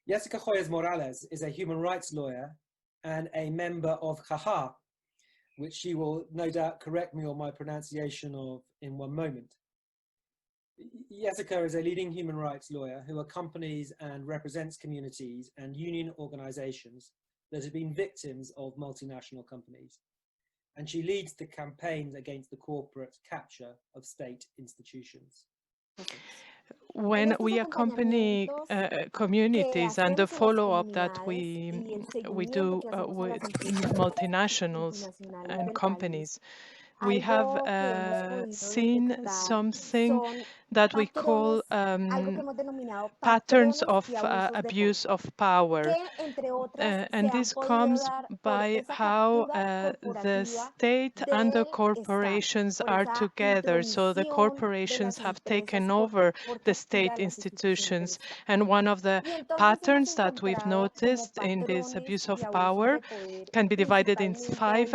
Yessika Hoyos Morales is a human rights lawyer and a member of CAHA, which she will no doubt correct me on my pronunciation of in one moment. Yessika is a leading human rights lawyer who accompanies and represents communities and union organizations that have been victims of multinational companies. And she leads the campaigns against the corporate capture of state institutions. When we accompany communities and the follow-up that we do with multinationals and companies, we have seen something that we call patterns of abuse of power. And this comes by how the state and the corporations are together. So the corporations have taken over the state institutions. And one of the patterns that we've noticed in this abuse of power can be divided in 5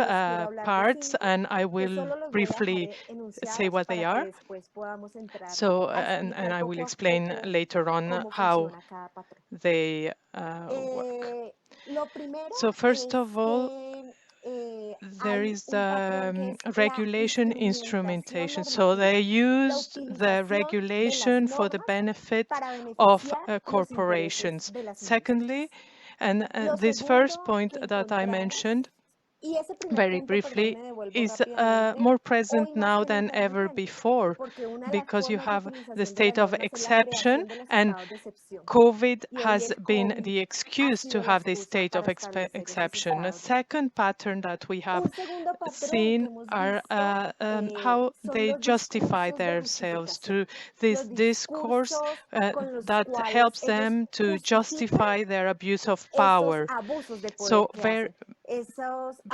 parts, and I will briefly say what they are. So, and I will explain later on how they work. So first of all, there is the regulation instrumentation. So they used the regulation for the benefit of corporations. Secondly, and this first point that I mentioned very briefly is more present now than ever before, because you have the state of exception, and COVID has been the excuse to have this state of exception. A second pattern that we have seen are how they justify themselves through this discourse that helps them to justify their abuse of power. So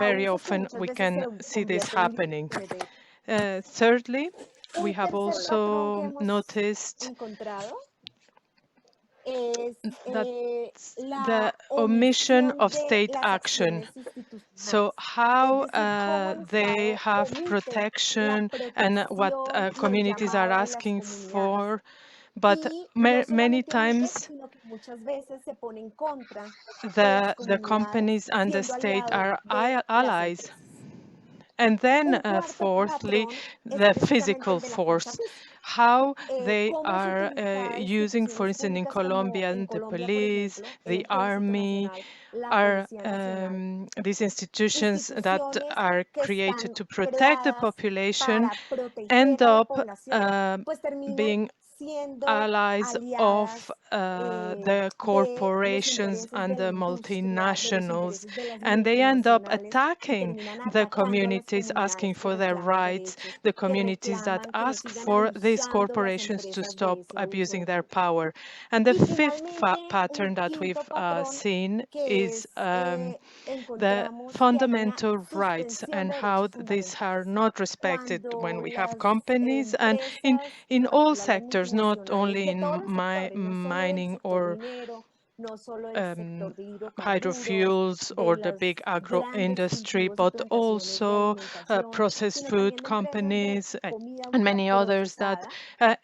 very often we can see this happening. Thirdly, we have also noticed that the omission of state action. So how they have protection and what communities are asking for, but many times the companies and the state are allies. And then fourthly, the physical force, how they are using, for instance, in Colombia, the police, the army, are these institutions that are created to protect the population, end up being allies of the corporations and the multinationals, and they end up attacking the communities asking for their rights, the communities that ask for these corporations to stop abusing their power. And the fifth pattern that we've seen is the fundamental rights and how these are not respected when we have companies and in all sectors, not only in mining or hydrofuels or the big agro industry, but also processed food companies and many others that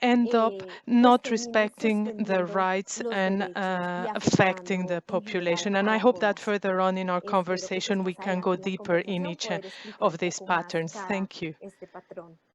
end up not respecting the rights and affecting the population. And I hope that further on in our conversation we can go deeper in each of these patterns. Thank you.